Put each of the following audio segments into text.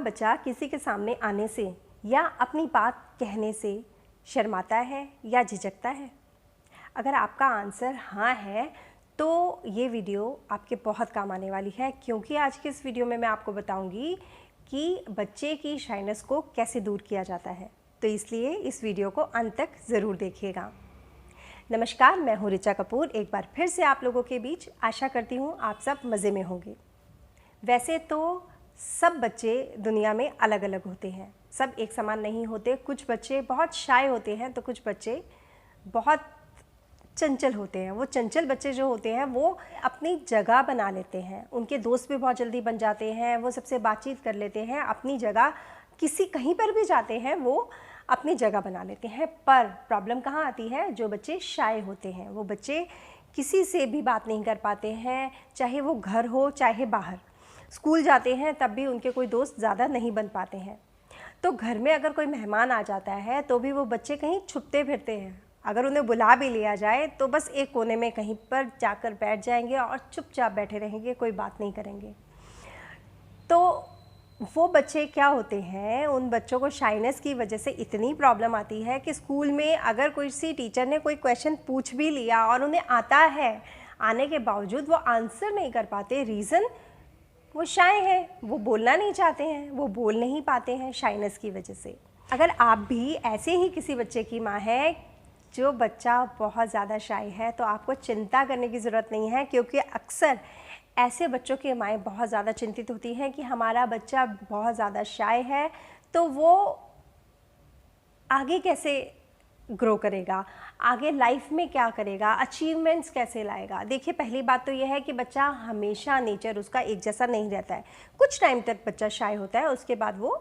बच्चा किसी के सामने आने से या अपनी बात कहने से शर्माता है या झिझकता है? अगर आपका आंसर हाँ है तो ये वीडियो आपके बहुत काम आने वाली है, क्योंकि आज की इस वीडियो में मैं आपको बताऊंगी कि बच्चे की शाइनेस को कैसे दूर किया जाता है। तो इसलिए इस वीडियो को अंत तक ज़रूर देखिएगा। नमस्कार, मैं हूँ ऋचा कपूर, एक बार फिर से आप लोगों के बीच। आशा करती हूँ आप सब मज़े में होंगे। वैसे तो सब बच्चे दुनिया में अलग अलग होते हैं, सब एक समान नहीं होते। कुछ बच्चे बहुत शाय होते हैं तो कुछ बच्चे बहुत चंचल होते हैं। वो चंचल बच्चे जो होते हैं वो अपनी जगह बना लेते हैं, उनके दोस्त भी बहुत जल्दी बन जाते हैं, वो सबसे बातचीत कर लेते हैं, अपनी जगह किसी कहीं पर भी जाते हैं वो अपनी जगह बना लेते हैं। पर प्रॉब्लम कहाँ आती है? जो बच्चे शाय होते हैं वो बच्चे किसी से भी बात नहीं कर पाते हैं, चाहे वो घर हो चाहे बाहर। स्कूल जाते हैं तब भी उनके कोई दोस्त ज़्यादा नहीं बन पाते हैं। तो घर में अगर कोई मेहमान आ जाता है तो भी वो बच्चे कहीं छुपते फिरते हैं। अगर उन्हें बुला भी लिया जाए तो बस एक कोने में कहीं पर जाकर बैठ जाएंगे और चुपचाप बैठे रहेंगे, कोई बात नहीं करेंगे। तो वो बच्चे क्या होते हैं, उन बच्चों को शाइनेस की वजह से इतनी प्रॉब्लम आती है कि स्कूल में अगर कोई सी टीचर ने कोई क्वेश्चन पूछ भी लिया और उन्हें आता है, आने के बावजूद वो आंसर नहीं कर पाते। रीज़न, वो शाय हैं, वो बोलना नहीं चाहते हैं, वो बोल नहीं पाते हैं शाइनेस की वजह से। अगर आप भी ऐसे ही किसी बच्चे की माँ है जो बच्चा बहुत ज़्यादा शाय है तो आपको चिंता करने की ज़रूरत नहीं है, क्योंकि अक्सर ऐसे बच्चों की माएँ बहुत ज़्यादा चिंतित होती हैं कि हमारा बच्चा बहुत ज़्यादा शाय है तो वो आगे कैसे ग्रो करेगा, आगे लाइफ में क्या करेगा, अचीवमेंट्स कैसे लाएगा। देखिए, पहली बात तो यह है कि बच्चा हमेशा नेचर उसका एक जैसा नहीं रहता है। कुछ टाइम तक बच्चा शाय होता है, उसके बाद वो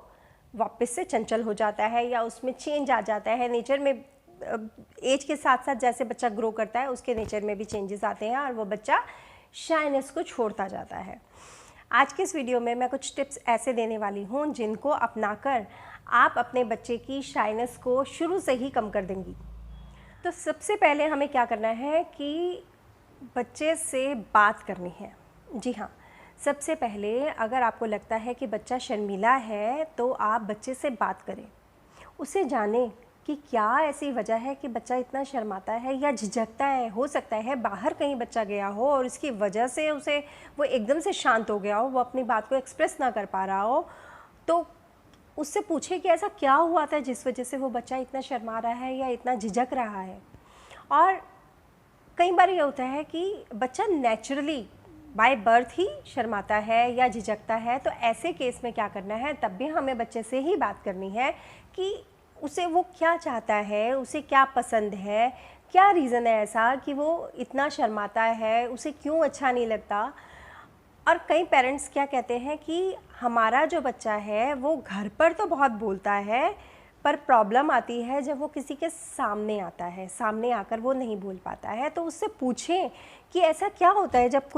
वापस से चंचल हो जाता है या उसमें चेंज आ जाता है नेचर में। एज के साथ साथ जैसे बच्चा ग्रो करता है उसके नेचर में भी चेंजेस आते हैं और वो बच्चा शाइनेस को छोड़ता जाता है। आज के इस वीडियो में मैं कुछ टिप्स ऐसे देने वाली हूँ जिनको अपनाकर आप अपने बच्चे की शाइनेस को शुरू से ही कम कर देंगी। तो सबसे पहले हमें क्या करना है कि बच्चे से बात करनी है। जी हाँ, सबसे पहले अगर आपको लगता है कि बच्चा शर्मीला है तो आप बच्चे से बात करें, उसे जानें कि क्या ऐसी वजह है कि बच्चा इतना शर्माता है या झिझकता है। हो सकता है बाहर कहीं बच्चा गया हो और इसकी वजह से उसे वो एकदम से शांत हो गया हो, वो अपनी बात को एक्सप्रेस ना कर पा रहा हो। तो उससे पूछे कि ऐसा क्या हुआ था जिस वजह से वो बच्चा इतना शर्मा रहा है या इतना झिझक रहा है। और कई बार ये होता है कि बच्चा नेचुरली बाय बर्थ ही शर्माता है या झिझकता है, तो ऐसे केस में क्या करना है, तब भी हमें बच्चे से ही बात करनी है कि उसे वो क्या चाहता है, उसे क्या पसंद है, क्या रीज़न है ऐसा कि वो इतना शर्माता है, उसे क्यों अच्छा नहीं लगता। और कई पेरेंट्स क्या कहते हैं कि हमारा जो बच्चा है वो घर पर तो बहुत बोलता है, पर प्रॉब्लम आती है जब वो किसी के सामने आता है, सामने आकर वो नहीं बोल पाता है। तो उससे पूछें कि ऐसा क्या होता है जब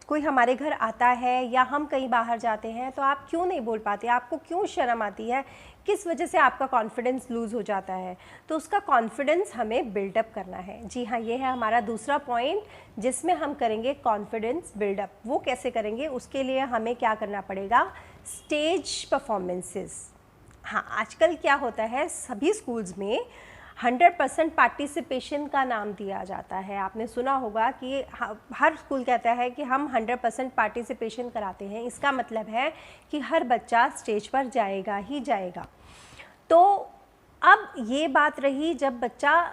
कोई हमारे घर आता है या हम कहीं बाहर जाते हैं तो आप क्यों नहीं बोल पाते, आपको क्यों शर्म आती है, किस वजह से आपका कॉन्फिडेंस लूज़ हो जाता है। तो उसका कॉन्फिडेंस हमें बिल्डअप करना है। जी हाँ, ये है हमारा दूसरा पॉइंट जिसमें हम करेंगे कॉन्फिडेंस बिल्डअप। वो कैसे करेंगे, उसके लिए हमें क्या करना पड़ेगा, स्टेज परफॉर्मेंसेस। हाँ, आजकल क्या होता है, सभी स्कूल्स में 100% पार्टिसिपेशन का नाम दिया जाता है। आपने सुना होगा कि हर स्कूल कहता है कि हम 100% पार्टिसिपेशन कराते हैं। इसका मतलब है कि हर बच्चा स्टेज पर जाएगा ही जाएगा। तो अब ये बात रही जब बच्चा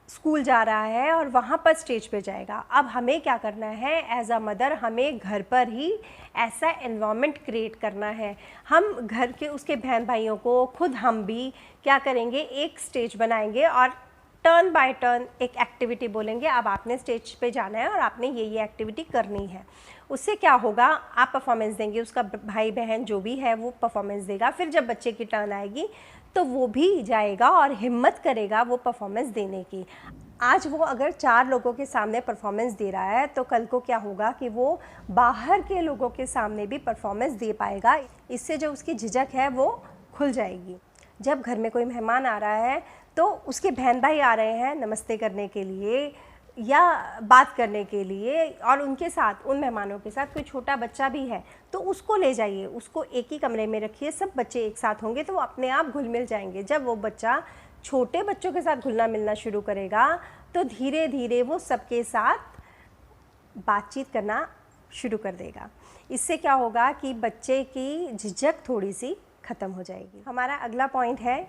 स्कूल जा रहा है और वहाँ पर स्टेज पे जाएगा। अब हमें क्या करना है, एज अ मदर हमें घर पर ही ऐसा एनवायरनमेंट क्रिएट करना है। हम घर के उसके बहन भाइयों को, खुद हम भी क्या करेंगे, एक स्टेज बनाएंगे और टर्न बाय टर्न एक एक्टिविटी बोलेंगे, अब आपने स्टेज पे जाना है और आपने ये एक्टिविटी करनी है। उससे क्या होगा, आप परफॉर्मेंस देंगे, उसका भाई बहन जो भी है वो परफॉर्मेंस देगा। फिर जब बच्चे की टर्न आएगी तो वो भी जाएगा और हिम्मत करेगा वो परफॉर्मेंस देने की। आज वो अगर 4 लोगों के सामने परफॉर्मेंस दे रहा है तो कल को क्या होगा कि वो बाहर के लोगों के सामने भी परफॉर्मेंस दे पाएगा। इससे जो उसकी झिझक है वो खुल जाएगी। जब घर में कोई मेहमान आ रहा है तो उसके बहन भाई आ रहे हैं नमस्ते करने के लिए, या बात करने के लिए, और उनके साथ, उन मेहमानों के साथ कोई छोटा बच्चा भी है तो उसको ले जाइए, उसको एक ही कमरे में रखिए, सब बच्चे एक साथ होंगे तो वो अपने आप घुल मिल जाएंगे। जब वो बच्चा छोटे बच्चों के साथ घुलना मिलना शुरू करेगा तो धीरे धीरे वो सबके साथ बातचीत करना शुरू कर देगा। इससे क्या होगा कि बच्चे की झिझक थोड़ी सी ख़त्म हो जाएगी। हमारा अगला पॉइंट है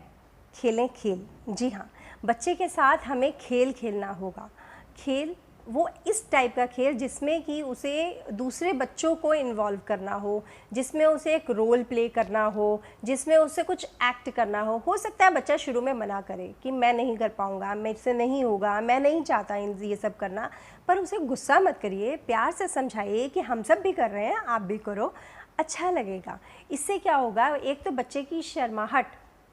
खेलें खेल। जी हाँ, बच्चे के साथ हमें खेल खेलना होगा। खेल वो इस टाइप का खेल जिसमें कि उसे दूसरे बच्चों को इन्वॉल्व करना हो, जिसमें उसे एक रोल प्ले करना हो, जिसमें उसे कुछ एक्ट करना हो सकता है बच्चा शुरू में मना करे कि मैं नहीं कर पाऊँगा, मेरे से नहीं होगा, मैं नहीं चाहता ये सब करना, पर उसे गुस्सा मत करिए, प्यार से समझाइए कि हम सब भी कर रहे हैं, आप भी करो, अच्छा लगेगा। इससे क्या होगा, एक तो बच्चे की शर्माहट,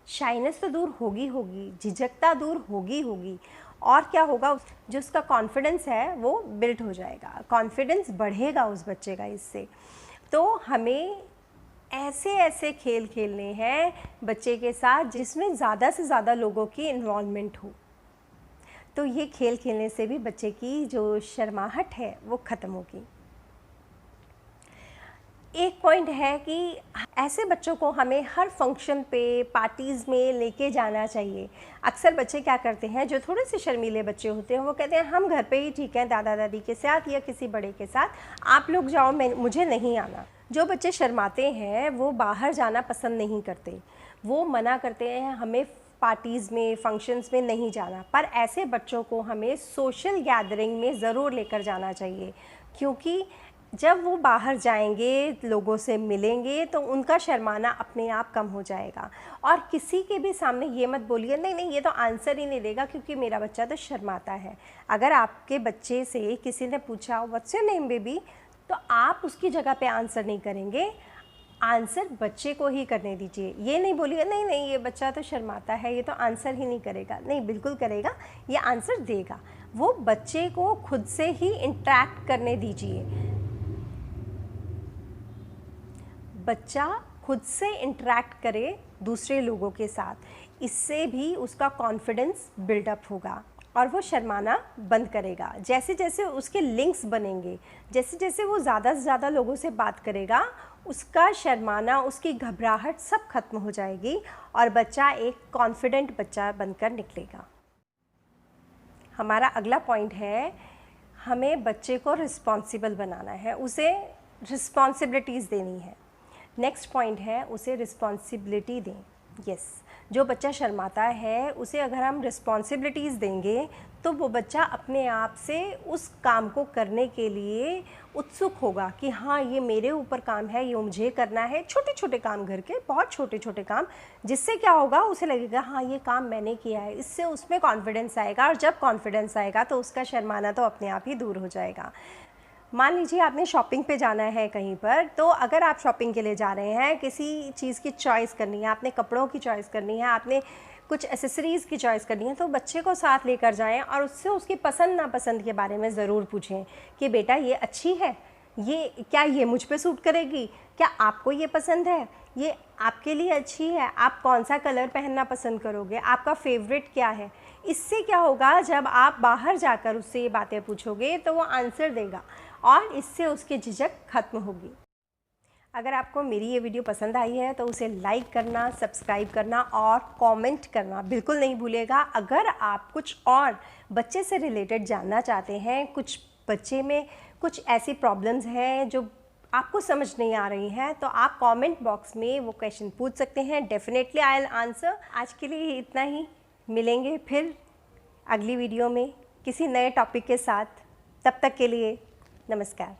शाइनेस तो दूर होगी, झिझकता दूर होगी, और क्या होगा, जो उसका कॉन्फिडेंस है वो बिल्ड हो जाएगा, कॉन्फिडेंस बढ़ेगा उस बच्चे का इससे। तो हमें ऐसे ऐसे खेल खेलने हैं बच्चे के साथ जिसमें ज़्यादा से ज़्यादा लोगों की इन्वॉल्वमेंट हो। तो ये खेल खेलने से भी बच्चे की जो शर्माहट है वो ख़त्म होगी। एक पॉइंट है कि ऐसे बच्चों को हमें हर फंक्शन पे, पार्टीज़ में लेके जाना चाहिए। अक्सर बच्चे क्या करते हैं, जो थोड़े से शर्मीले बच्चे होते हैं, वो कहते हैं हम घर पे ही ठीक हैं दादा दादी के साथ या किसी बड़े के साथ, आप लोग जाओ, मुझे नहीं आना। जो बच्चे शर्माते हैं वो बाहर जाना पसंद नहीं करते, वो मना करते हैं हमें पार्टीज़ में, फंक्शंस में नहीं जाना। पर ऐसे बच्चों को हमें सोशल गैदरिंग में ज़रूर लेकर जाना चाहिए, क्योंकि जब वो बाहर जाएंगे, लोगों से मिलेंगे, तो उनका शर्माना अपने आप कम हो जाएगा। और किसी के भी सामने ये मत बोलिए नहीं नहीं ये तो आंसर ही नहीं देगा क्योंकि मेरा बच्चा तो शर्माता है। अगर आपके बच्चे से किसी ने पूछा व्हाट्स योर नेम बेबी, तो आप उसकी जगह पे आंसर नहीं करेंगे, आंसर बच्चे को ही करने दीजिए। ये नहीं बोलिए नहीं नहीं ये बच्चा तो शर्माता है, ये तो आंसर ही नहीं करेगा। नहीं, बिल्कुल करेगा, ये आंसर देगा। वो बच्चे को खुद से ही इंटरेक्ट करने दीजिए। बच्चा खुद से इंटरेक्ट करे दूसरे लोगों के साथ, इससे भी उसका कॉन्फिडेंस बिल्डअप होगा और वो शर्माना बंद करेगा। जैसे जैसे उसके लिंक्स बनेंगे, जैसे जैसे वो ज़्यादा से ज़्यादा लोगों से बात करेगा, उसका शर्माना, उसकी घबराहट सब खत्म हो जाएगी और बच्चा एक कॉन्फिडेंट बच्चा बनकर निकलेगा। हमारा अगला पॉइंट है, हमें बच्चे को रिस्पॉन्सिबल बनाना है, उसे रिस्पॉन्सिबिलिटीज़ देनी है। नेक्स्ट पॉइंट है, उसे रिस्पॉन्सिबिलिटी दें। यस, जो बच्चा शर्माता है उसे अगर हम रिस्पॉन्सिबिलिटीज़ देंगे तो वो बच्चा अपने आप से उस काम को करने के लिए उत्सुक होगा कि हाँ ये मेरे ऊपर काम है, ये मुझे करना है। छोटे छोटे काम, घर के बहुत छोटे छोटे काम, जिससे क्या होगा, उसे लगेगा हाँ ये काम मैंने किया है। इससे उसमें कॉन्फिडेंस आएगा और जब कॉन्फिडेंस आएगा तो उसका शर्माना तो अपने आप ही दूर हो जाएगा। मान लीजिए आपने शॉपिंग पे जाना है कहीं पर, तो अगर आप शॉपिंग के लिए जा रहे हैं, किसी चीज़ की चॉइस करनी है, आपने कपड़ों की चॉइस करनी है, आपने कुछ एसेसरीज़ की चॉइस करनी है, तो बच्चे को साथ लेकर जाएं और उससे उसकी पसंद नापसंद के बारे में ज़रूर पूछें कि बेटा ये अच्छी है, ये मुझ पे सूट करेगी, क्या आपको ये पसंद है, ये आपके लिए अच्छी है, आप कौन सा कलर पहनना पसंद करोगे, आपका फेवरेट क्या है। इससे क्या होगा, जब आप बाहर जाकर उससे ये बातें पूछोगे तो वो आंसर देगा और इससे उसकी झिझक खत्म होगी। अगर आपको मेरी ये वीडियो पसंद आई है तो उसे लाइक करना, सब्सक्राइब करना और कमेंट करना बिल्कुल नहीं भूलिएगा। अगर आप कुछ और बच्चे से रिलेटेड जानना चाहते हैं, कुछ बच्चे में कुछ ऐसी प्रॉब्लम्स हैं जो आपको समझ नहीं आ रही हैं, तो आप कमेंट बॉक्स में वो क्वेश्चन पूछ सकते हैं। Definitely I will answer. आज के लिए इतना ही, मिलेंगे फिर अगली वीडियो में किसी नए टॉपिक के साथ। तब तक के लिए नमस्कार।